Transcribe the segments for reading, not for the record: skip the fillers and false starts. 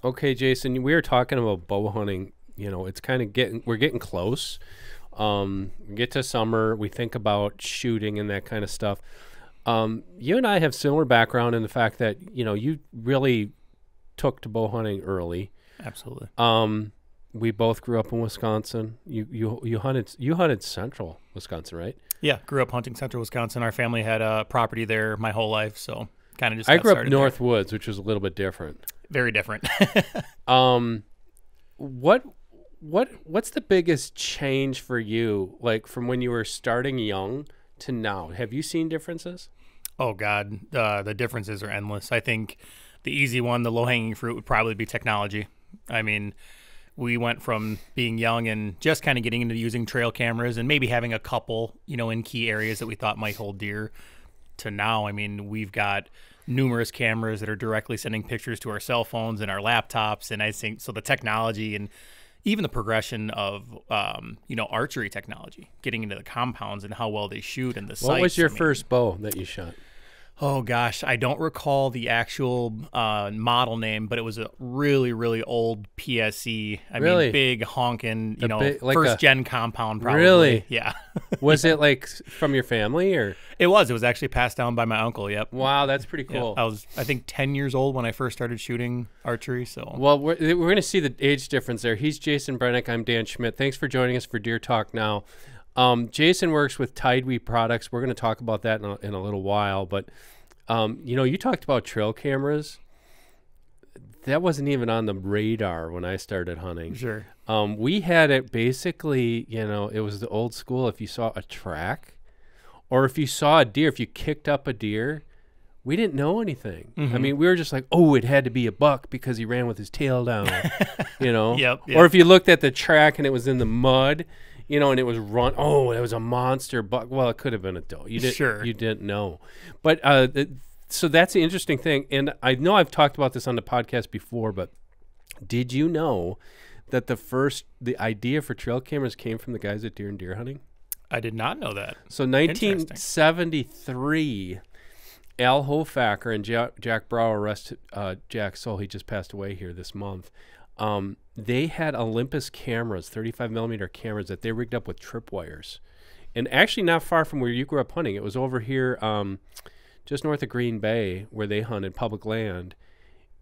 Okay, Jason, we were talking about bow hunting. You know, it's kind of we're getting close. We get to summer, we think about shooting and that kind of stuff. You and I have similar background in the fact that, you know, you really took to bow hunting early. Absolutely. We both grew up in Wisconsin. You hunted central Wisconsin, right? Yeah, grew up hunting central Wisconsin. Our family had a property there my whole life, so kind of just I got grew up started North there. Woods, which was a little bit different. Very different. What's the biggest change for you, like from when you were starting young to now? Have you seen differences? Oh, God. The differences are endless. I think the easy one, the low-hanging fruit, would probably be technology. I mean, we went from being young and just kind of getting into using trail cameras and maybe having a couple, you know, in key areas that we thought might hold deer, to now, I mean, we've got numerous cameras that are directly sending pictures to our cell phones and our laptops. And I think so the technology and even the progression of, archery technology, getting into the compounds and how well they shoot and the sights. What was your first bow that you shot? Oh, gosh, I don't recall the actual model name, but it was a really, really old PSE. I mean, big, honking, first-gen compound probably. Really? Yeah. Was it like from your family or? It was. It was actually passed down by my uncle, yep. Wow, that's pretty cool. Yeah, I was, I think, 10 years old when I first started shooting archery. So. Well, we're going to see the age difference there. He's Jason Brenic. I'm Dan Schmidt. Thanks for joining us for Deer Talk Now. Jason works with Tideweed Products. We're going to talk about that in a little while. But, you talked about trail cameras. That wasn't even on the radar when I started hunting. Sure. We had it basically, it was the old school. If you saw a track or if you saw a deer, if you kicked up a deer, we didn't know anything. Mm-hmm. I mean, we were just like, oh, it had to be a buck because he ran with his tail down, Yep. Or if you looked at the track and it was in the mud, and it was it was a monster buck. Well, it could have been a doe. You didn't know. But so that's the interesting thing. And I know I've talked about this on the podcast before, but did you know that the idea for trail cameras came from the guys at Deer and Deer Hunting? I did not know that. So 1973, Al Hofacker and Jack Brower arrested Jack Soul. He just passed away here this month. They had Olympus cameras, 35 millimeter cameras that they rigged up with tripwires. And actually not far from where you grew up hunting. It was over here just north of Green Bay where they hunted public land.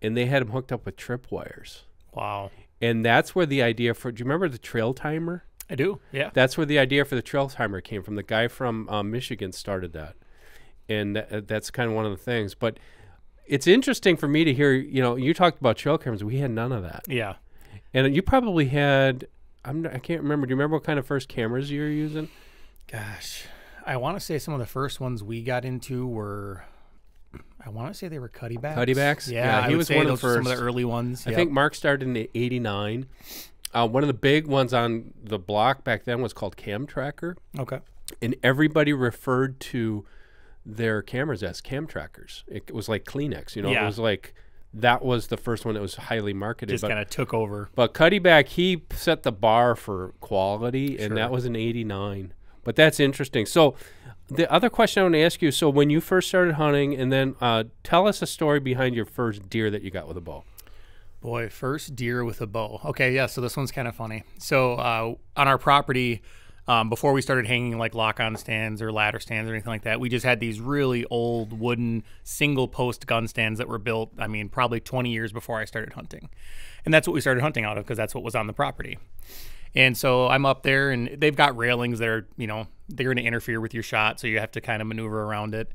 And they had them hooked up with tripwires. Wow. And that's where the idea do you remember the trail timer? I do, yeah. That's where the idea for the trail timer came from. The guy from Michigan started that. And that's kind of one of the things. But it's interesting for me to hear, you talked about trail cameras. We had none of that. Yeah. And you probably had, I can't remember. Do you remember what kind of first cameras you were using? Gosh, I want to say some of the first ones we got into were, I want to say they were Cuddybacks. Cuddybacks? Yeah, he was one of the first. Some of the early ones. I think Mark started in '89. One of the big ones on the block back then was called Cam Tracker. Okay. And everybody referred to their cameras as cam trackers. It was like Kleenex, It was like that was the first one that was highly marketed. Just kind of took over. But Cuddyback, he set the bar for quality, and that was in '89. But that's interesting. So the other question I want to ask you, so when you first started hunting, and then tell us a story behind your first deer that you got with a bow. Boy, first deer with a bow. Okay, yeah, so this one's kind of funny. So on our property, before we started hanging like lock-on stands or ladder stands or anything like that, we just had these really old wooden single-post gun stands that were built, probably 20 years before I started hunting. And that's what we started hunting out of because that's what was on the property. And so I'm up there, and they've got railings that are, they're going to interfere with your shot, so you have to kind of maneuver around it.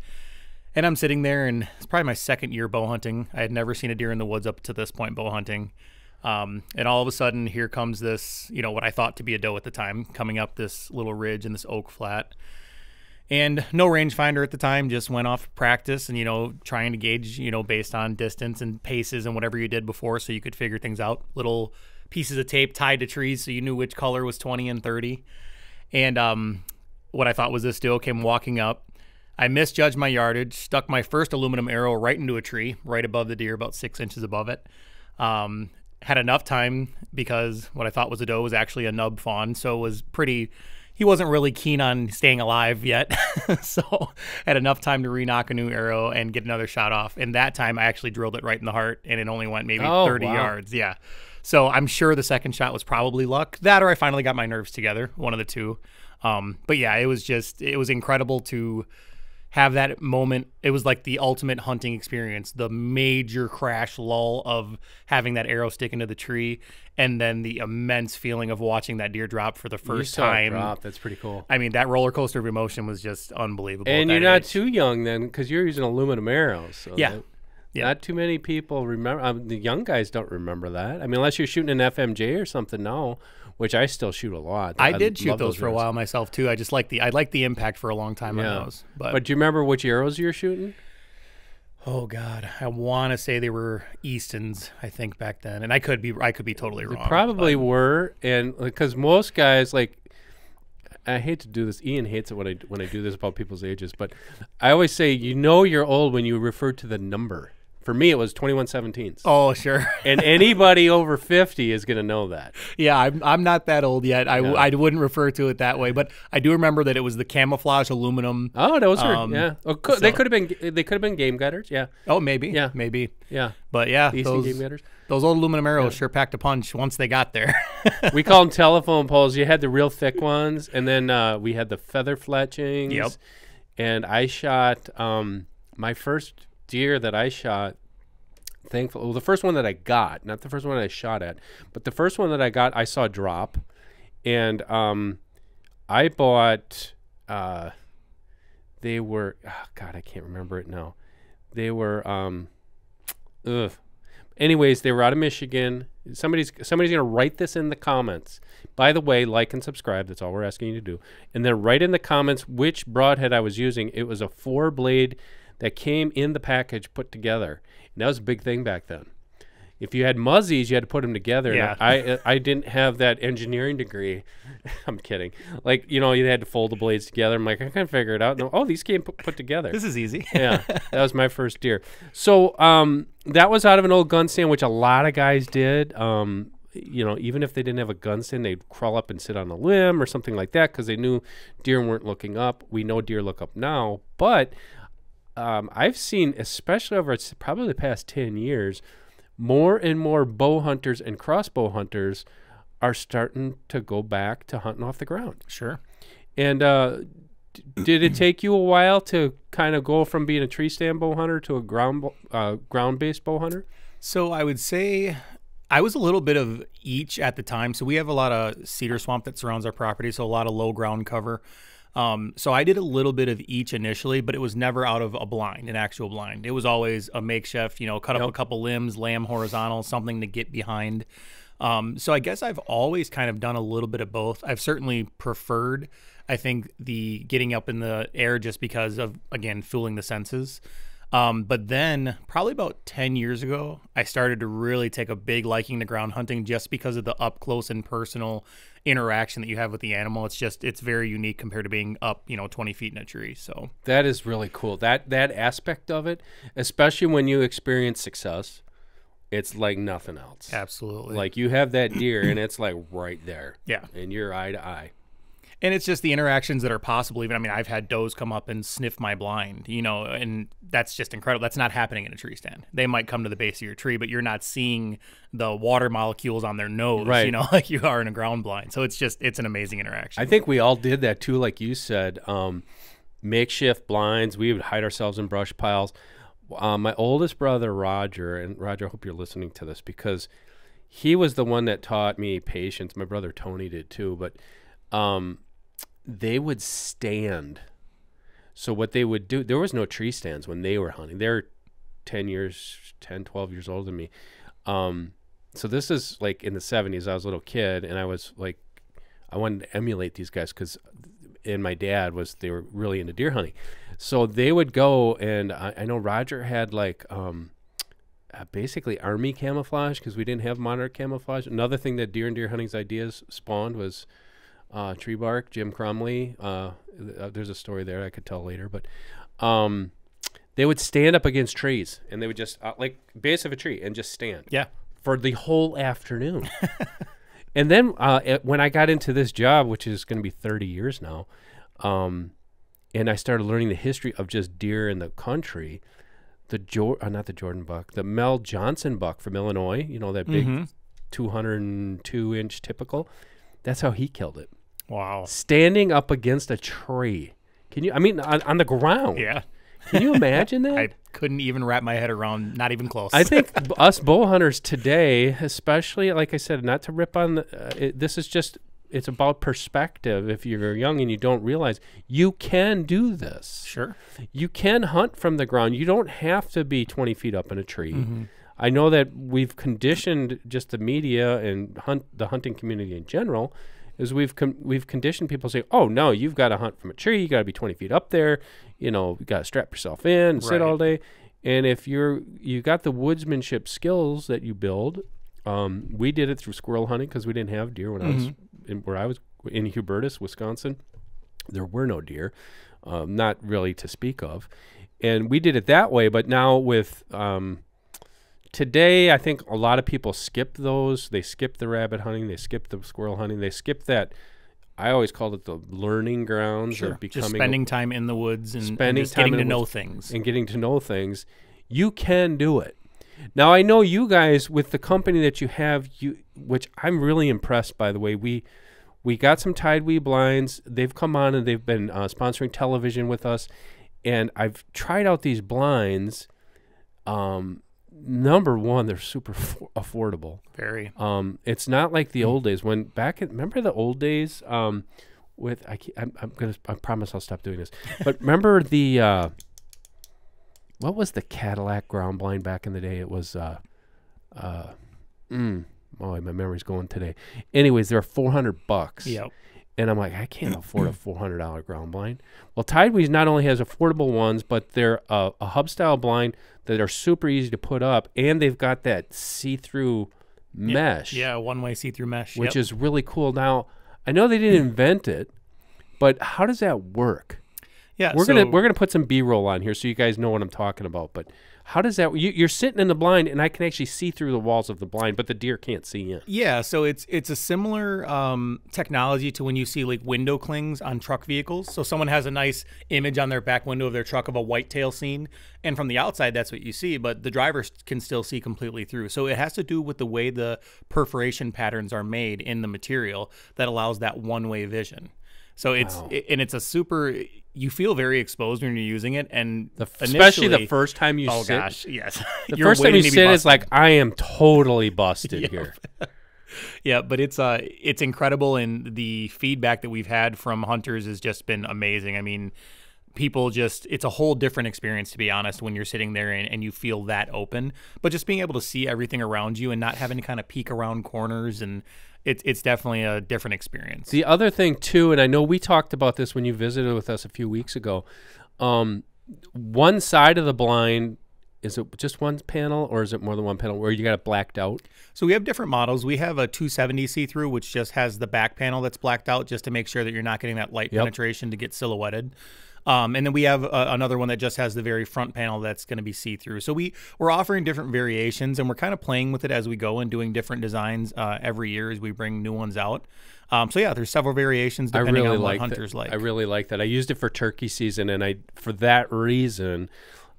And I'm sitting there, and it's probably my second year bow hunting. I had never seen a deer in the woods up to this point bow hunting. And all of a sudden, here comes this, what I thought to be a doe at the time, coming up this little ridge in this oak flat. And no rangefinder at the time, just went off practice and, trying to gauge, based on distance and paces and whatever you did before so you could figure things out. Little pieces of tape tied to trees so you knew which color was 20 and 30. And what I thought was this doe came walking up. I misjudged my yardage, stuck my first aluminum arrow right into a tree, right above the deer, about 6 inches above it. Had enough time because what I thought was a doe was actually a nub fawn, so it was pretty, he wasn't really keen on staying alive yet. So had enough time to re-knock a new arrow and get another shot off. And that time I actually drilled it right in the heart, and it only went maybe 30 yards. Yeah. So I'm sure the second shot was probably luck. That or I finally got my nerves together, one of the two. But yeah, it was incredible to have that moment. It was like the ultimate hunting experience, the major crash lull of having that arrow stick into the tree, and then the immense feeling of watching that deer drop for the first time. Drop. That's pretty cool. I mean, that roller coaster of emotion was just unbelievable. And you're not too young then, because you're using aluminum arrows. So yeah. Not too many people remember. The young guys don't remember that. I mean, unless you're shooting an FMJ or something now, which I still shoot a lot. I did shoot those for a while myself too. I liked the impact for a long time on those. But do you remember which arrows you were shooting? Oh God, I want to say they were Eastons. I think back then, and I could be totally wrong. They probably were, and because most guys like. I hate to do this. Ian hates it when I do this about people's ages, but I always say you're old when you refer to the number. For me, it was 21/17. Oh, sure. And anybody over 50 is going to know that. Yeah, I'm not that old yet. I wouldn't refer to it that way, but I do remember that it was the camouflage aluminum. Oh, those were yeah. They could have been game gutters. Yeah. Oh, maybe. Yeah, maybe. Yeah. But yeah, Easton game gutters. Those old aluminum arrows sure packed a punch once they got there. We call them telephone poles. You had the real thick ones, and then we had the feather fletchings. Yep. And I shot my first deer that I shot. Thankfully, well, the first one that I got, not the first one I shot at, but the first one that I got, I saw drop, and I bought. They were, oh God, I can't remember it now. They were, Anyways, they were out of Michigan. Somebody's gonna write this in the comments. By the way, like and subscribe. That's all we're asking you to do. And then write in the comments which broadhead I was using. It was a 4-blade that came in the package put together. And that was a big thing back then. If you had muzzies, you had to put them together. Yeah. I didn't have that engineering degree. I'm kidding. Like, you had to fold the blades together. I'm like, I can't figure it out. No, these came put together. This is easy. Yeah, that was my first deer. So that was out of an old gun stand, which a lot of guys did. Even if they didn't have a gun stand, they'd crawl up and sit on a limb or something like that because they knew deer weren't looking up. We know deer look up now, but I've seen, especially over probably the past 10 years, more and more bow hunters and crossbow hunters are starting to go back to hunting off the ground. Sure. And did it take you a while to kind of go from being a tree stand bow hunter to a ground-based bow hunter? So I would say I was a little bit of each at the time. So we have a lot of cedar swamp that surrounds our property, so a lot of low ground cover. So I did a little bit of each initially, but it was never out of a blind, an actual blind. It was always a makeshift, cut up a couple limbs, lay them horizontal, something to get behind. So I guess I've always kind of done a little bit of both. I've certainly preferred, I think, the getting up in the air just because of, again, fooling the senses. But then probably about 10 years ago, I started to really take a big liking to ground hunting just because of the up close and personal interaction that you have with the animal. It's very unique compared to being up, 20 feet in a tree. So that is really cool. That aspect of it, especially when you experience success, it's like nothing else. Absolutely. Like you have that deer and it's like right there. Yeah. And you're eye to eye. And it's just the interactions that are possible. Even, I've had does come up and sniff my blind, and that's just incredible. That's not happening in a tree stand. They might come to the base of your tree, but you're not seeing the water molecules on their nose, right, like you are in a ground blind. So it's an amazing interaction. I think we all did that too, like you said. Makeshift blinds. We would hide ourselves in brush piles. My oldest brother, Roger, and Roger, I hope you're listening to this because he was the one that taught me patience. My brother Tony did too, but they would stand. So what they would do, there was no tree stands when they were hunting. They're 10, 12 years older than me. So this is like in the 70s. I was a little kid, and I was like, I wanted to emulate these guys and my dad they were really into deer hunting. So they would go, and I know Roger had like basically army camouflage because we didn't have modern camouflage. Another thing that Deer and Deer Hunting's ideas spawned was tree bark. Jim Crumley. There's a story there I could tell later, but they would stand up against trees, and they would just like base of a tree and just stand. Yeah. For the whole afternoon. And then when I got into this job, which is going to be 30 years now, and I started learning the history of just deer in the country, not the Jordan buck, the Mel Johnson buck from Illinois, you know, that big 202-inch typical, that's how he killed it. Wow. Standing up against a tree. Can you, I mean, on the ground. Yeah. Can you imagine that? I couldn't even wrap my head around, not even close. I think us bow hunters today, especially, like I said, not to rip on this is just, it's about perspective. If you're young and you don't realize, you can do this. Sure. You can hunt from the ground. You don't have to be 20 feet up in a tree. I know that we've conditioned just the media and the hunting community in general, is we've conditioned people to say, oh, no, you've got to hunt from a tree. You got to be 20 feet up there. You know, you got to strap yourself in and sit all day. And if you got the woodsmanship skills that you build, we did it through squirrel hunting because we didn't have deer when I was in Hubertus, Wisconsin. There were no deer, not really to speak of. And we did it that way. But now with today, I think a lot of people skip those. They skip the rabbit hunting. They skip the squirrel hunting. They skip that. I always called it the learning grounds of becoming. Just spending time in the woods and just getting to know things. And getting to know things. You can do it. Now, I know you guys, with the company that you have, which I'm really impressed, by the way. We got some Tidewee blinds. They've come on and they've been sponsoring television with us. And I've tried out these blinds. Number one, they're super affordable. Very. It's not like the old days when remember the old days with I promise I'll stop doing this. But remember the what was the Cadillac ground blind back in the day? It was boy, my memory's going today. Anyways, they're $400. Yep. And I'm like, I can't afford a $400 ground blind. Well, Tideweeds not only has affordable ones, but they're a hub style blind that are super easy to put up, and they've got that see-through mesh. Yeah, one-way see-through mesh, which is really cool. Now, I know they didn't invent it, but how does that work? Yeah, we're gonna put some B-roll on here so you guys know what I'm talking about. But how does that? You're sitting in the blind, and I can actually see through the walls of the blind, but the deer can't see in. Yeah, so it's a similar technology to when you see like window clings on truck vehicles. So someone has a nice image on their back window of their truck of a whitetail scene, and from the outside that's what you see, but the driver can still see completely through. So it has to do with the way the perforation patterns are made in the material that allows that one-way vision. So it's a super. You feel very exposed when you're using it, and especially the first time you sit. Oh gosh, yes. The first time you sit is like, I am totally busted here. Yeah, but it's incredible, and the feedback that we've had from hunters has just been amazing. I mean, people it's a whole different experience, to be honest, when you're sitting there and you feel that open. But just being able to see everything around you and not having to kind of peek around corners, and it's definitely a different experience. The other thing too, and I know we talked about this when you visited with us a few weeks ago, one side of the blind, is it just one panel or is it more than one panel where you got it blacked out? So we have different models. We have a 270 see-through, which just has the back panel that's blacked out just to make sure that you're not getting that light penetration to get silhouetted. And then we have another one that just has the very front panel that's going to be see-through. So we're offering different variations, and we're kind of playing with it as we go and doing different designs every year as we bring new ones out. So yeah, there's several variations depending on what hunters like. I really like that. I used it for turkey season, and for that reason,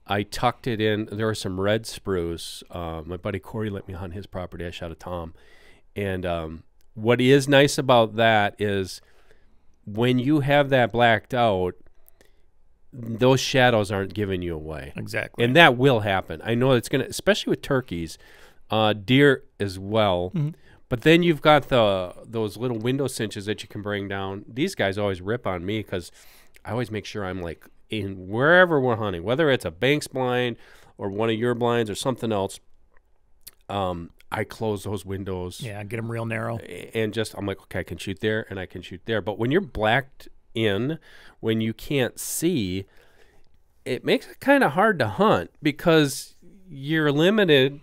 I tucked it in. There were some red spruce. My buddy Corey let me hunt his property. I shot a tom. And what is nice about that is when you have that blacked out, those shadows aren't giving you away. Exactly. And that will happen. I know it's going to, especially with turkeys, deer as well. Mm-hmm. But then you've got those little window cinches that you can bring down. These guys always rip on me because I always make sure I'm like in wherever we're hunting, whether it's a Banks blind or one of your blinds or something else. I close those windows. Yeah, get them real narrow. And I'm like, okay, I can shoot there and I can shoot there. But when you're blacked in, when you can't see, it makes it kind of hard to hunt because you're limited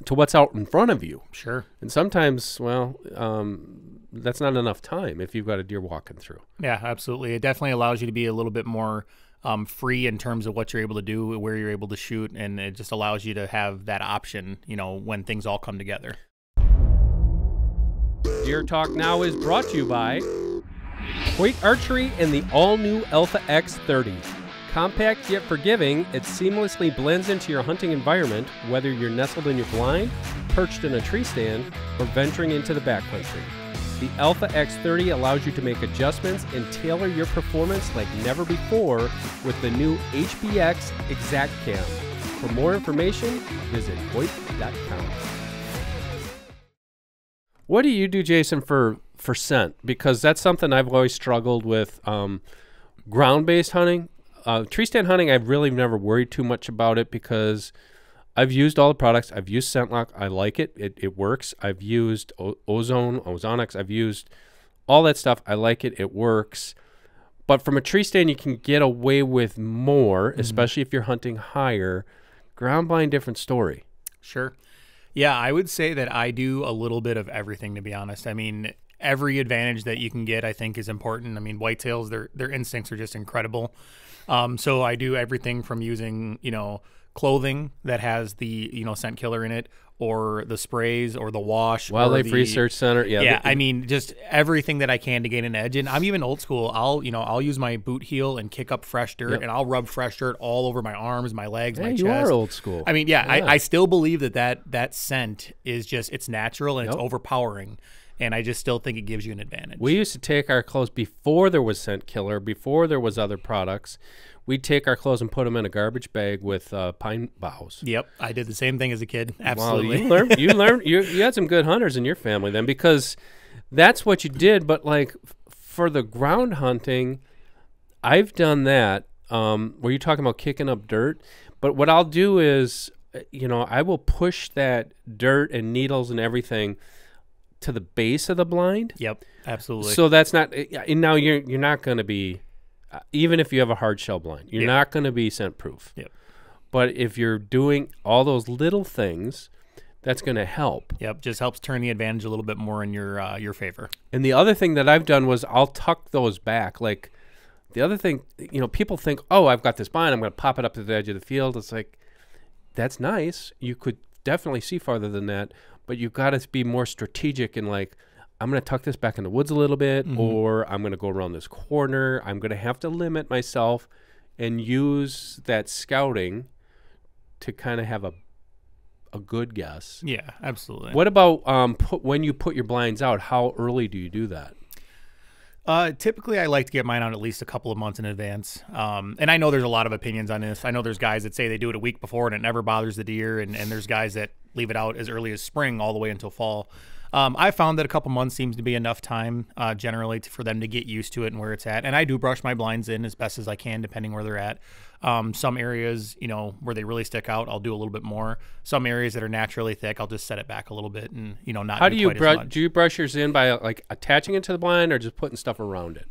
to what's out in front of you. Sure. And sometimes, that's not enough time if you've got a deer walking through. Yeah, absolutely. It definitely allows you to be a little bit more free in terms of what you're able to do, where you're able to shoot, and it just allows you to have that option, when things all come together. Deer Talk Now is brought to you by Hoyt Archery and the all-new Alpha X30. Compact yet forgiving, it seamlessly blends into your hunting environment, whether you're nestled in your blind, perched in a tree stand, or venturing into the backcountry. The Alpha X30 allows you to make adjustments and tailor your performance like never before with the new HBX Exact Cam. For more information, visit Hoyt.com. What do you do, Jason, for scent? Because that's something I've always struggled with. Ground-based hunting, tree stand hunting, I've really never worried too much about it because I've used all the products. I've used ScentLock. I like it. It works. I've used Ozonics. I've used all that stuff. I like it. It works. But from a tree stand, you can get away with more, especially if you're hunting higher. Ground blind, different story. Sure. Yeah, I would say that I do a little bit of everything, to be honest. I mean, every advantage that you can get, I think, is important. I mean, whitetails, their instincts are just incredible. So I do everything from using, clothing that has the, scent killer in it, or the sprays, or the wash. Wildlife Research Center. Yeah. I mean, just everything that I can to gain an edge. And I'm even old school. I'll use my boot heel and kick up fresh dirt, and I'll rub fresh dirt all over my arms, my legs, my chest. You are old school. I mean, I still believe that scent is just, it's natural and it's overpowering. And I just still think it gives you an advantage. We used to take our clothes before there was scent killer, before there was other products. We'd take our clothes and put them in a garbage bag with pine boughs. Yep, I did the same thing as a kid. Absolutely. Well, you learned. You had some good hunters in your family then, because that's what you did. But like for the ground hunting, I've done that. Where you're talking about kicking up dirt, but what I'll do is, I will push that dirt and needles and everything to the base of the blind. Yep, absolutely. So that's not. And now you're not going to be. Even if you have a hard shell blind, you're not going to be scent proof. Yep. But if you're doing all those little things, that's going to help. Yep, just helps turn the advantage a little bit more in your favor. And the other thing that I've done was I'll tuck those back. Like the other thing, people think, oh, I've got this blind, I'm going to pop it up to the edge of the field. It's like, that's nice. You could definitely see farther than that, but you've got to be more strategic and like, I'm going to tuck this back in the woods a little bit, or I'm going to go around this corner. I'm going to have to limit myself and use that scouting to kind of have a good guess. Yeah, absolutely. What about when you put your blinds out, how early do you do that? Typically, I like to get mine out at least a couple of months in advance. And I know there's a lot of opinions on this. I know there's guys that say they do it a week before and it never bothers the deer, and there's guys that leave it out as early as spring all the way until fall. I found that a couple months seems to be enough time generally for them to get used to it and where it's at. And I do brush my blinds in as best as I can, depending where they're at. Some areas, where they really stick out, I'll do a little bit more. Some areas that are naturally thick, I'll just set it back a little bit and, not How do quite as much. Do you brush yours in by like attaching it to the blind or just putting stuff around it?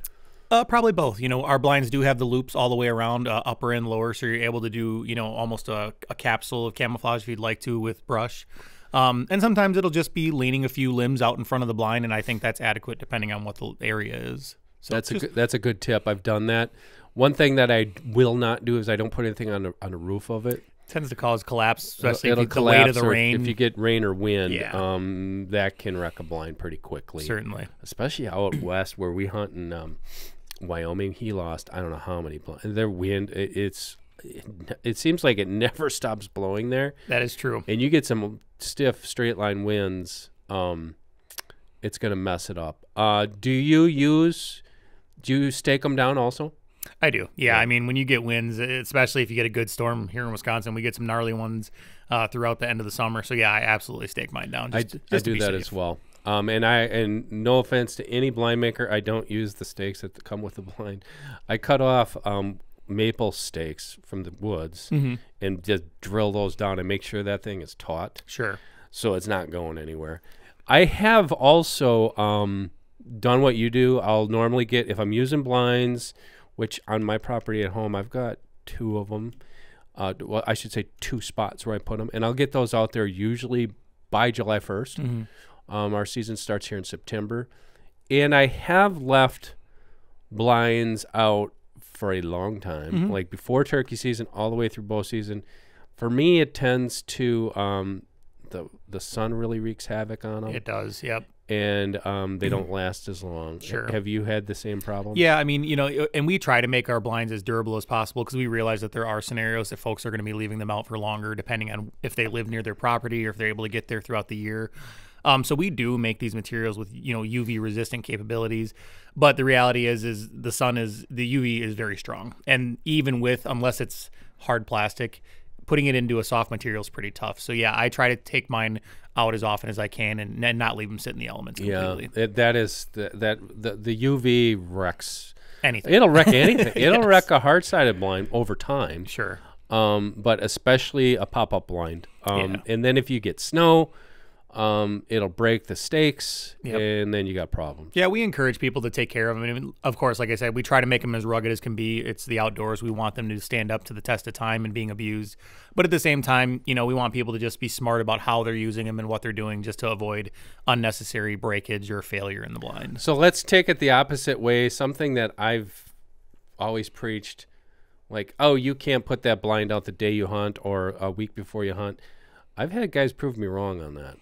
Probably both. Our blinds do have the loops all the way around, upper and lower, so you're able to do, almost a capsule of camouflage if you'd like to with brush. And sometimes it'll just be leaning a few limbs out in front of the blind, and I think that's adequate depending on what the area is. So that's a good tip. I've done that. One thing that I will not do is I don't put anything on the roof of it. Tends to cause collapse, especially It'll if the weight of the rain. If you get rain or wind, that can wreck a blind pretty quickly. Certainly. Especially out west where we hunt in Wyoming. He lost, I don't know how many blinds. Their wind, it seems like it never stops blowing there. That is true. And you get some stiff straight line winds, it's going to mess it up. Do you stake them down also? I do. Yeah. I mean, when you get winds, especially if you get a good storm here in Wisconsin, we get some gnarly ones throughout the end of the summer. So yeah, I absolutely stake mine down. I do that as well. And no offense to any blind maker, I don't use the stakes that come with the blind. I cut off maple stakes from the woods and just drill those down and make sure that thing is taut. Sure. So it's not going anywhere. I have also done what you do. I'll normally get, if I'm using blinds, which on my property at home, I've got 2 of them. Well, I should say 2 spots where I put them. And I'll get those out there usually by July 1st. Our season starts here in September. And I have left blinds out for a long time, like before turkey season all the way through bow season. For me, it tends to the sun really wreaks havoc on them. It does, yep. and they don't last as long. Sure. Have you had the same problem? Yeah, I mean, and we try to make our blinds as durable as possible because we realize that there are scenarios that folks are going to be leaving them out for longer, depending on if they live near their property or if they're able to get there throughout the year. So we do make these materials with UV resistant capabilities, but the reality is the UV is very strong, and even unless it's hard plastic, putting it into a soft material is pretty tough. So yeah, I try to take mine out as often as I can and not leave them sit in the elements completely. Yeah, the UV wrecks anything. It'll wreck anything. Yes. It'll wreck a hard-sided blind over time. Sure. But especially a pop-up blind. Yeah. And then if you get snow, it'll break the stakes, Yep. and then you got problems. Yeah, we encourage people to take care of them. I mean, of course, like I said, we try to make them as rugged as can be. It's the outdoors. We want them to stand up to the test of time and being abused. But at the same time, we want people to just be smart about how they're using them and what they're doing just to avoid unnecessary breakage or failure in the blind. So let's take it the opposite way. Something that I've always preached, like, oh, you can't put that blind out the day you hunt or a week before you hunt. I've had guys prove me wrong on that.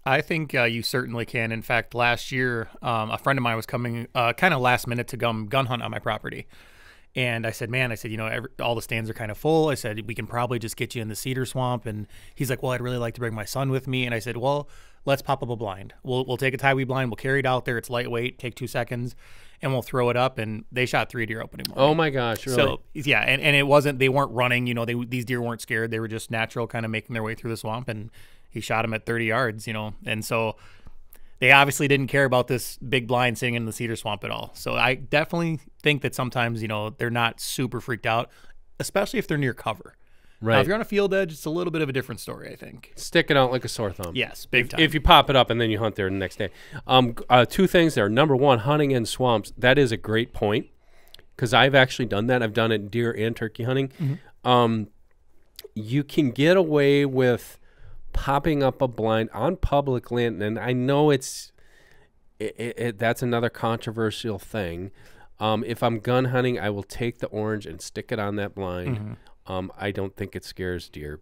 I think you certainly can. In fact, last year, a friend of mine was coming kind of last minute to gun hunt on my property. And I said, all the stands are kind of full. I said, we can probably just get you in the cedar swamp. And he's like, well, I'd really like to bring my son with me. And I said, well, let's pop up a blind. We'll take a tie weed blind. We'll carry it out there. It's lightweight. Take 2 seconds. And we'll throw it up. And they shot 3 deer opening morning. Oh, my gosh. Really? So, yeah. And they weren't running. These deer weren't scared. They were just natural, kind of making their way through the swamp. And he shot him at 30 yards, and so they obviously didn't care about this big blind sitting in the cedar swamp at all. So I definitely think that sometimes, they're not super freaked out, especially if they're near cover. Right. Now, if you're on a field edge, it's a little bit of a different story, I think. Stick it out like a sore thumb. Yes, big time. If you pop it up and then you hunt there the next day. 2 things there. Number one, hunting in swamps. That is a great point because I've actually done that. I've done it deer and turkey hunting. Mm-hmm. You can get away with popping up a blind on public land, and I know that's another controversial thing. If I'm gun hunting, I will take the orange and stick it on that blind. Mm-hmm. I don't think it scares deer,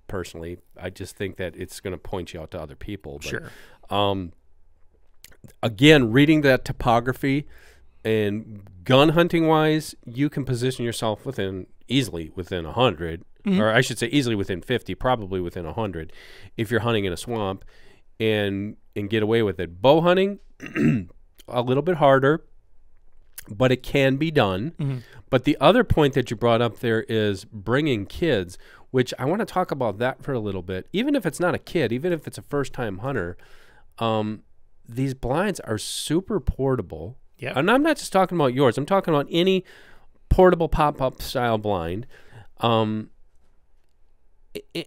personally. I just think that it's going to point you out to other people. But, sure. Again, reading that topography and gun hunting wise, you can position yourself easily within 100. Mm-hmm. Or I should say easily within 50, probably within 100 if you're hunting in a swamp and get away with it. Bow hunting, a little bit harder, but it can be done. Mm-hmm. But the other point that you brought up there is bringing kids, which I want to talk about that for a little bit. Even if it's not a kid, even if it's a first-time hunter, these blinds are super portable. Yeah. And I'm not just talking about yours. I'm talking about any portable pop-up style blind. And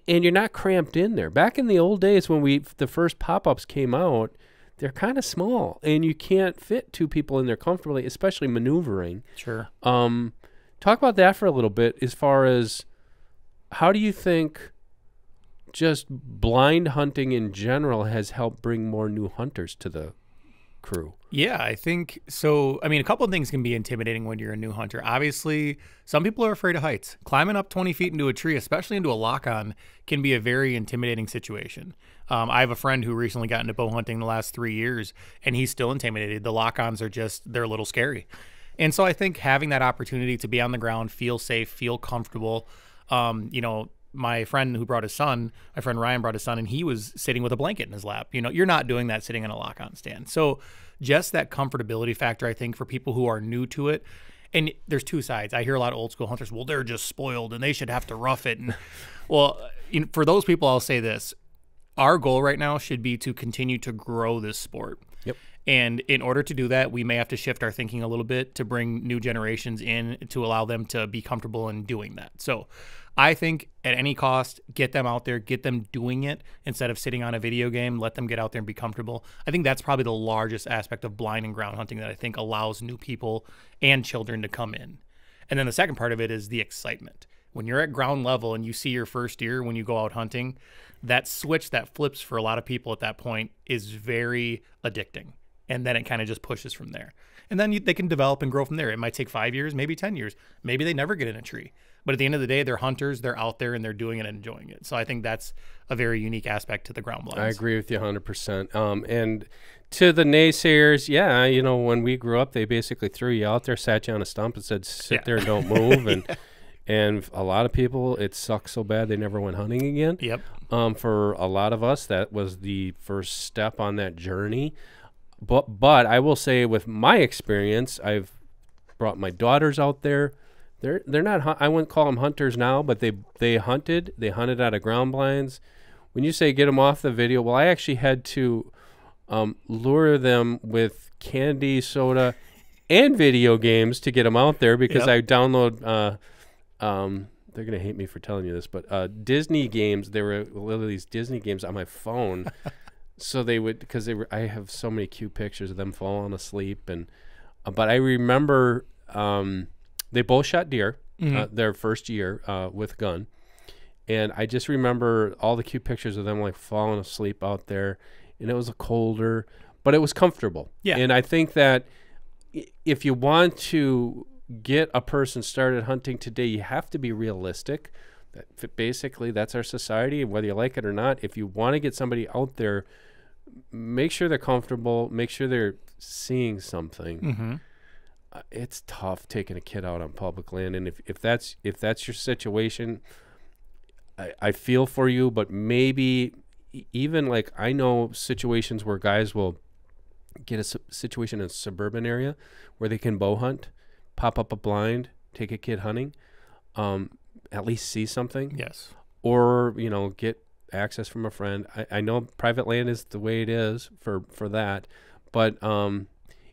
you're not cramped in there. Back in the old days when the first pop-ups came out, they're kind of small, and you can't fit 2 people in there comfortably, especially maneuvering. Sure. Talk about that for a little bit as far as how do you think just blind hunting in general has helped bring more new hunters to the crew? Yeah, I think so. I mean, a couple of things can be intimidating when you're a new hunter. Obviously, some people are afraid of heights. Climbing up 20 feet into a tree, especially into a lock-on, can be a very intimidating situation. I have a friend who recently got into bow hunting the last 3 years, and he's still intimidated. The lock-ons they're a little scary. And so I think having that opportunity to be on the ground, feel safe, feel comfortable, my friend who brought his son, my friend Ryan brought his son, and he was sitting with a blanket in his lap. You're not doing that sitting on a lock-on stand. So just that comfortability factor, I think, for people who are new to it. And there's 2 sides. I hear a lot of old school hunters, well, they're just spoiled and they should have to rough it. And well, for those people, I'll say this. Our goal right now should be to continue to grow this sport. Yep. And in order to do that, we may have to shift our thinking a little bit to bring new generations in to allow them to be comfortable in doing that. So I think at any cost, get them out there, get them doing it instead of sitting on a video game, let them get out there and be comfortable. I think that's probably the largest aspect of blind and ground hunting that I think allows new people and children to come in. And then the second part of it is the excitement. When you're at ground level and you see your first deer when you go out hunting, that switch that flips for a lot of people at that point is very addicting. And then it kind of just pushes from there. And then they can develop and grow from there. It might take 5 years, maybe 10 years. Maybe they never get in a tree. But at the end of the day, they're hunters. They're out there and they're doing it and enjoying it. So I think that's a very unique aspect to the ground blinds. I agree with you 100%. And to the naysayers, yeah, you know, when we grew up, they basically threw you out there, sat you on a stump and said, sit there and don't move. And and a lot of people, it sucks so bad they never went hunting again. Yep. For a lot of us, that was the first step on that journey. But I will say, with my experience, I've brought my daughters out there. They're not, I wouldn't call them hunters now, but they hunted out of ground blinds. When you say get them off the video, well, I actually had to lure them with candy, soda, and video games to get them out there, because I download they're going to hate me for telling you this, but Disney games, there were literally these Disney games on my phone. So they would, because I have so many cute pictures of them falling asleep. And but I remember they both shot deer their first year with gun. And I just remember all the cute pictures of them like falling asleep out there. And it was colder, but it was comfortable. Yeah. And I think that if you want to get a person started hunting today, you have to be realistic. Basically, that's our society, whether you like it or not. If you want to get somebody out there, make sure they're comfortable, make sure they're seeing something. It's tough taking a kid out on public land, and if that's your situation, I feel for you. But maybe even like, I know situations where guys will get a situation in a suburban area where they can bow hunt, pop up a blind, take a kid hunting, at least see something. Yes. Or, you know, get access from a friend. I know private land is the way it is for that, but and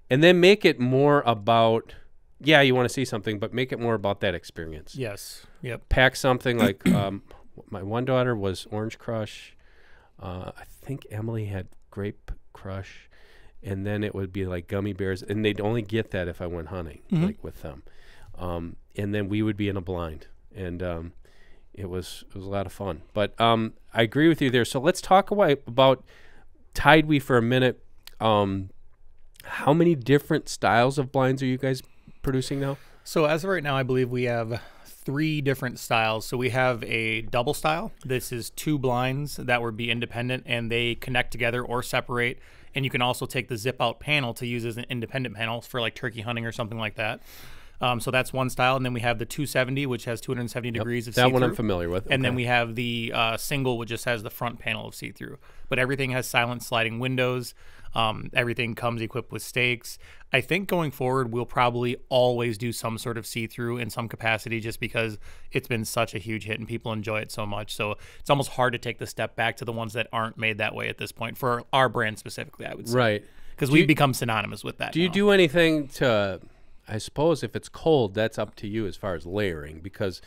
then make it more about, yeah, you want to see something, but make it more about that experience. Yes. Yep. Pack something like my one daughter was Orange Crush. I think Emily had Grape Crush, and then it would be like gummy bears, and they'd only get that if I went hunting, like with them. And then we would be in a blind, and it was a lot of fun. But I agree with you there. So let's talk about Tideweed for a minute. How many different styles of blinds are you guys producing now? So as of right now, I believe we have 3 different styles. So we have a double style. This is 2 blinds that would be independent, and they connect together or separate. And you can also take the zip out panel to use as an independent panel for like turkey hunting or something like that. So that's one style. And then we have the 270, which has 270 degrees of see-through. That one I'm familiar with. And then we have the single, which just has the front panel of see-through. But everything has silent sliding windows. Everything comes equipped with stakes. I think going forward, we'll probably always do some sort of see-through in some capacity, just because it's been such a huge hit and people enjoy it so much. So it's almost hard to take the step back to the ones that aren't made that way at this point, for our brand specifically, I would say. Right. Because we've become synonymous with that. Do you do anything to, I suppose if it's cold, that's up to you as far as layering, because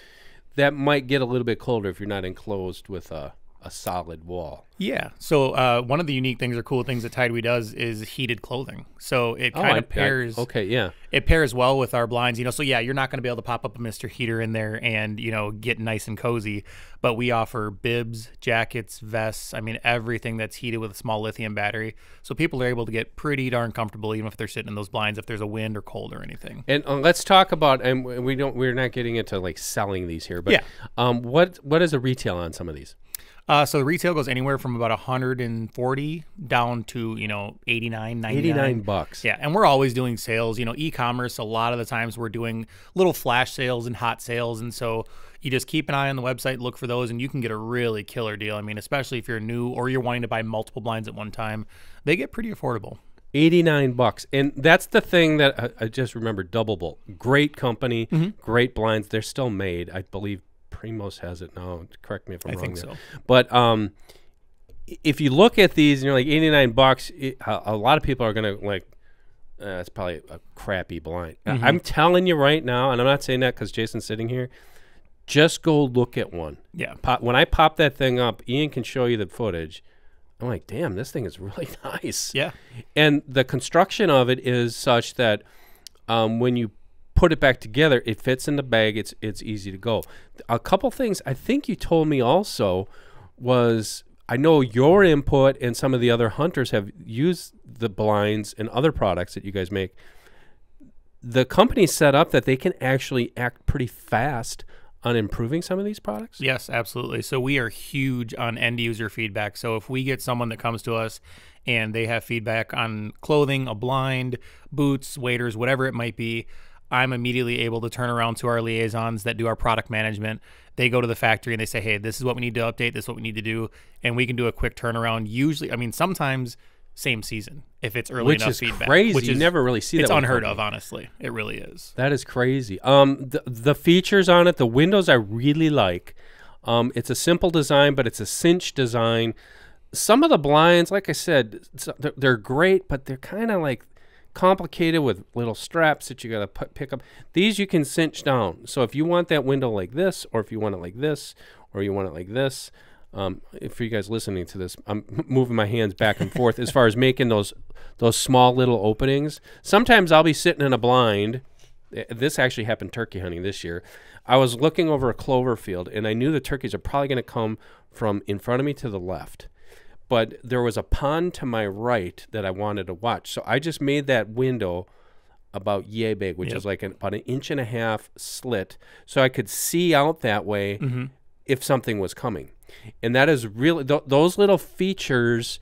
that might get a little bit colder if you're not enclosed with a solid wall. Yeah. So one of the unique things or cool things that Tideweed does is heated clothing. So it kind of pairs. Okay, yeah. It pairs well with our blinds. You know, so yeah, you're not going to be able to pop up a Mr. Heater in there and, you know, get nice and cozy. But we offer bibs, jackets, vests. I mean, everything that's heated with a small lithium battery. So people are able to get pretty darn comfortable, even if they're sitting in those blinds, if there's a wind or cold or anything. And let's talk about, and we're not getting into like selling these here, but what is the retail on some of these? So the retail goes anywhere from about $140 down to, you know, $89, $99. $89. Yeah, and we're always doing sales. You know, e-commerce, a lot of the times we're doing little flash sales and hot sales, and so you just keep an eye on the website, look for those, and you can get a really killer deal. I mean, especially if you're new or you're wanting to buy multiple blinds at one time, they get pretty affordable. $89, and that's the thing that I just remembered. Double Bolt, great company, great blinds. They're still made, I believe. Primos has it now. Correct me if I'm wrong. I think so. But if you look at these and you're like $89, a lot of people are gonna like, it's probably a crappy blind. I'm telling you right now, and I'm not saying that because Jason's sitting here. Just go look at one. Yeah. When I pop that thing up, Ian can show you the footage. I'm like, damn, this thing is really nice. Yeah. And the construction of it is such that when you put it back together, it fits in the bag. It's easy to go. A couple things I think you told me also was, I know your input and some of the other hunters have used the blinds and other products that you guys make. The company's set up that they can actually act pretty fast on improving some of these products? Yes, absolutely. So we are huge on end user feedback. So if we get someone that comes to us and they have feedback on clothing, a blind, boots, waders, whatever it might be, I'm immediately able to turn around to our liaisons that do our product management. They go to the factory and they say, hey, this is what we need to update. This is what we need to do. And we can do a quick turnaround. Usually, I mean, sometimes same season if it's early enough feedback. Crazy. Which is you never really see that. It's unheard of, honestly. It really is. That is crazy. The features on it, the windows I really like. It's a simple design, but it's a cinch design. Some of the blinds, like I said, they're great, but they're kind of like complicated with little straps that you got to pick up. These you can cinch down. So if you want that window like this, or if you want it like this, or you want it like this, for you guys listening to this, I'm moving my hands back and forth as far as making those small little openings. Sometimes I'll be sitting in a blind. This actually happened turkey hunting this year. I was looking over a clover field, and I knew the turkeys are probably going to come from in front of me to the left. But there was a pond to my right that I wanted to watch. So I just made that window about yay big, which is like about 1.5 inch slit, so I could see out that way if something was coming. And that is really, those little features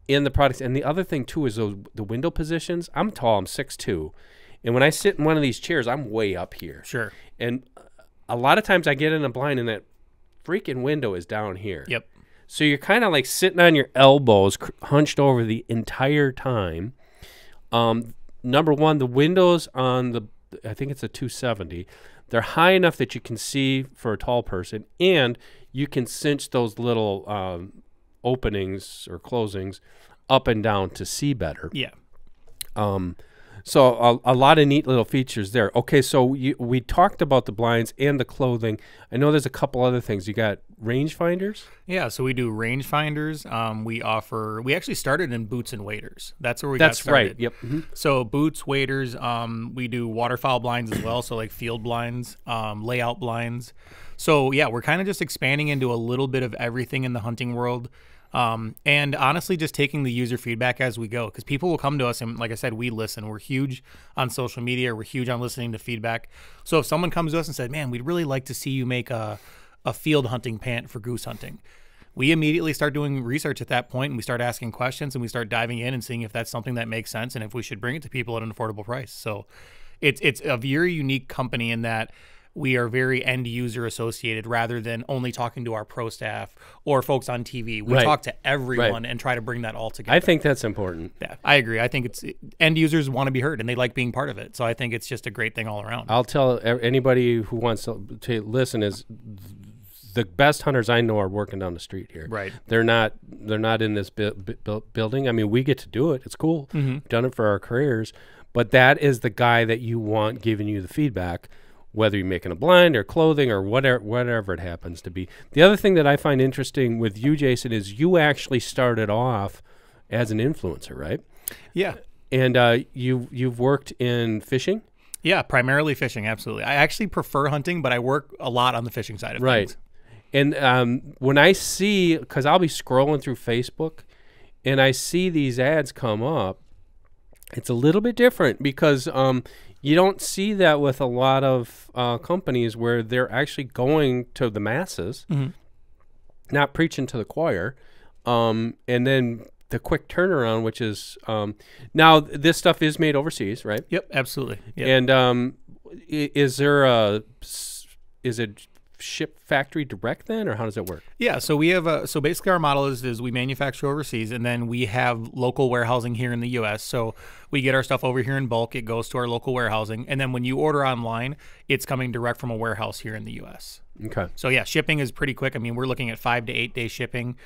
in the products. And the other thing, too, is the window positions. I'm tall. I'm 6'2". And when I sit in one of these chairs, I'm way up here. Sure. And a lot of times I get in a blind, and that freaking window is down here. Yep. So you're kind of like sitting on your elbows, hunched over the entire time. Number one, the windows on I think it's a 270, they're high enough that you can see for a tall person, and you can cinch those little openings or closings up and down to see better. Yeah. So a lot of neat little features there. Okay, so we talked about the blinds and the clothing. I know there's a couple other things. You got rangefinders? Yeah, so we do rangefinders. We actually started in boots and waders. That's where we got started. That's right, yep. Mm-hmm. So boots, waders, we do waterfowl blinds as well, so like field blinds, layout blinds. So yeah, we're kind of just expanding into a little bit of everything in the hunting world. And honestly, just taking the user feedback as we go, because people will come to us and, like I said, we listen. We're huge on social media. We're huge on listening to feedback. So if someone comes to us and said, man, we'd really like to see you make a field hunting pant for goose hunting, we immediately start doing research at that point, and we start asking questions, and we start diving in and seeing if that's something that makes sense and if we should bring it to people at an affordable price. So it's a very unique company in that we are very end user associated rather than only talking to our pro staff or folks on TV. We talk to everyone and try to bring that all together. I think that's important. Yeah, I agree. I think it's end users want to be heard and they like being part of it. So I think it's just a great thing all around. I'll tell anybody who wants to listen is the best hunters I know are working down the street here. Right. They're not in this building. I mean, we get to do it. It's cool. We've done it for our careers. But that is the guy that you want giving you the feedback, whether you're making a blind or clothing or whatever it happens to be. The other thing that I find interesting with you, Jason, is you actually started off as an influencer, right? Yeah. And you've worked in fishing? Yeah, primarily fishing, absolutely. I actually prefer hunting, but I work a lot on the fishing side of things. And when I see, because I'll be scrolling through Facebook, and I see these ads come up, it's a little bit different because you don't see that with a lot of companies where they're actually going to the masses, not preaching to the choir, and then the quick turnaround, which is now this stuff is made overseas, right? Yep, absolutely. Yep. And is it ship factory direct then, or how does it work? Yeah, so we have so basically our model is we manufacture overseas, and then we have local warehousing here in the U.S. So we get our stuff over here in bulk. It goes to our local warehousing, and then when you order online, it's coming direct from a warehouse here in the U.S. Okay. So yeah, shipping is pretty quick. I mean, we're looking at 5 to 8 day shipping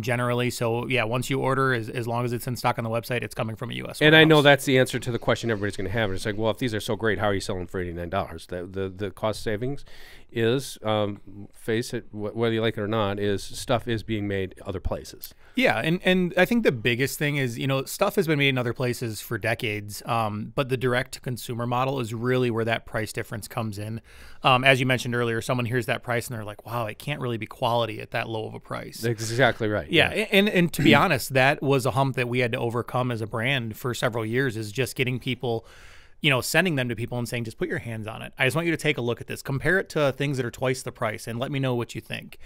generally. So yeah, once you order, as long as it's in stock on the website, it's coming from a U.S. And warehouse. I know that's the answer to the question everybody's going to have. It's like, well, if these are so great, how are you selling for $89? The cost savings is, face it, whether you like it or not, is stuff is being made other places. Yeah, and I think the biggest thing is, stuff has been made in other places for decades, but the direct-to-consumer model is really where that price difference comes in. As you mentioned earlier, someone hears that price and they're like, wow, it can't really be quality at that low of a price. That's exactly right. Yeah, and to be honest, that was a hump that we had to overcome as a brand for several years, is just getting people sending them to people and saying, just put your hands on it. I just want you to take a look at this. Compare it to things that are twice the price and let me know what you think.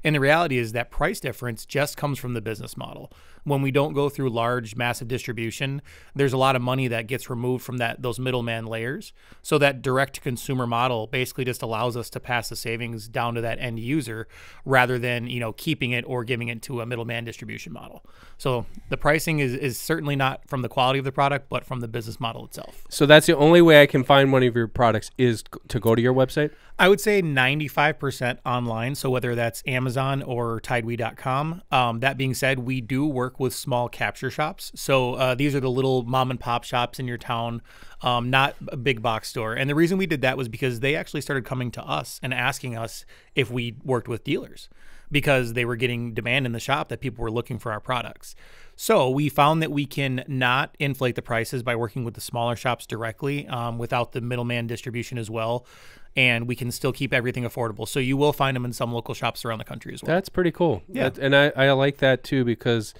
And the reality is that price difference just comes from the business model. When we don't go through large, massive distribution, there's a lot of money that gets removed from those middleman layers. So that direct-to-consumer model basically just allows us to pass the savings down to that end user rather than, keeping it or giving it to a middleman distribution model. So the pricing is certainly not from the quality of the product, but from the business model itself. So that's the only way I can find one of your products is to go to your website? I would say 95% online, so whether that's Amazon or Tidewee.com. That being said, we do work with small capture shops. So these are the little mom and pop shops in your town, not a big box store. And the reason we did that was because they actually started coming to us and asking us if we worked with dealers, because they were getting demand in the shop that people were looking for our products. So we found that we can not inflate the prices by working with the smaller shops directly without the middleman distribution as well. And we can still keep everything affordable. So you will find them in some local shops around the country as well. That's pretty cool. Yeah. And I like that too, because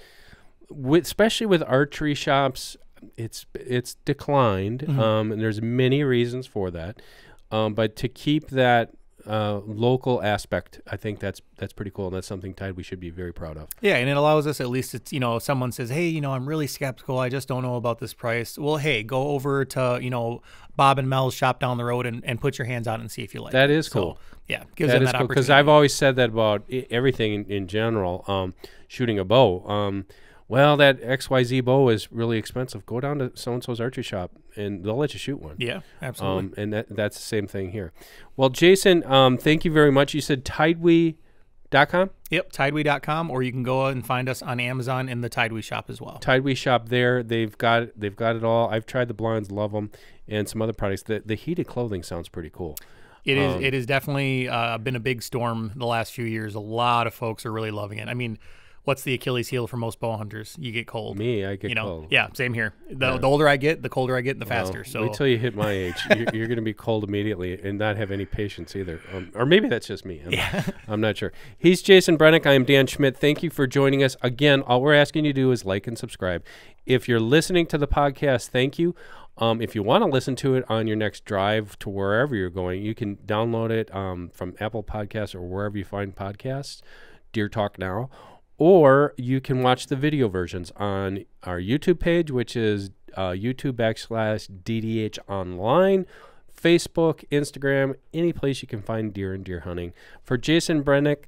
especially with archery shops, it's declined. Mm-hmm. And there's many reasons for that. But to keep that local aspect, I think that's pretty cool, and that's something we should be very proud of. Yeah, and it allows us, at least it's, if someone says, hey, I'm really skeptical, I just don't know about this price. Well, hey, go over to, Bob and Mel's shop down the road and put your hands on it and see if you like it. That is cool. So, yeah, gives them that opportunity. Because I've always said that about everything in general, shooting a bow. Well, that XYZ bow is really expensive. Go down to so-and-so's archery shop, and they'll let you shoot one. Yeah, absolutely. And that's the same thing here. Well, Jason, thank you very much. You said Tidewee.com? Yep, Tidewee.com, or you can go and find us on Amazon in the Tidewee shop as well. Tidewee shop there. They've got it all. I've tried the blinds, love them, and some other products. The heated clothing sounds pretty cool. It is. It has definitely been a big storm the last few years. A lot of folks are really loving it. I mean, what's the Achilles heel for most bow hunters? You get cold. Me, I get cold. Yeah, same here. The older I get, the colder I get, and the faster. So wait till you hit my age. You're going to be cold immediately and not have any patience either. Or maybe that's just me. I'm not sure. He's Jason Brenic. I am Dan Schmidt. Thank you for joining us. Again, all we're asking you to do is like and subscribe. If you're listening to the podcast, thank you. If you want to listen to it on your next drive to wherever you're going, you can download it from Apple Podcasts or wherever you find podcasts, Deer Talk Now. Or you can watch the video versions on our YouTube page, which is YouTube.com/DDH Online, Facebook, Instagram, any place you can find deer and deer hunting. For Jason Brenic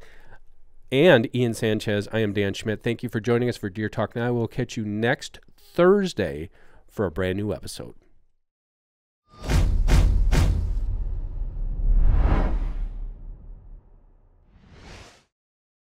and Ian Sanchez, I am Dan Schmidt. Thank you for joining us for Deer Talk Now. We'll catch you next Thursday for a brand new episode.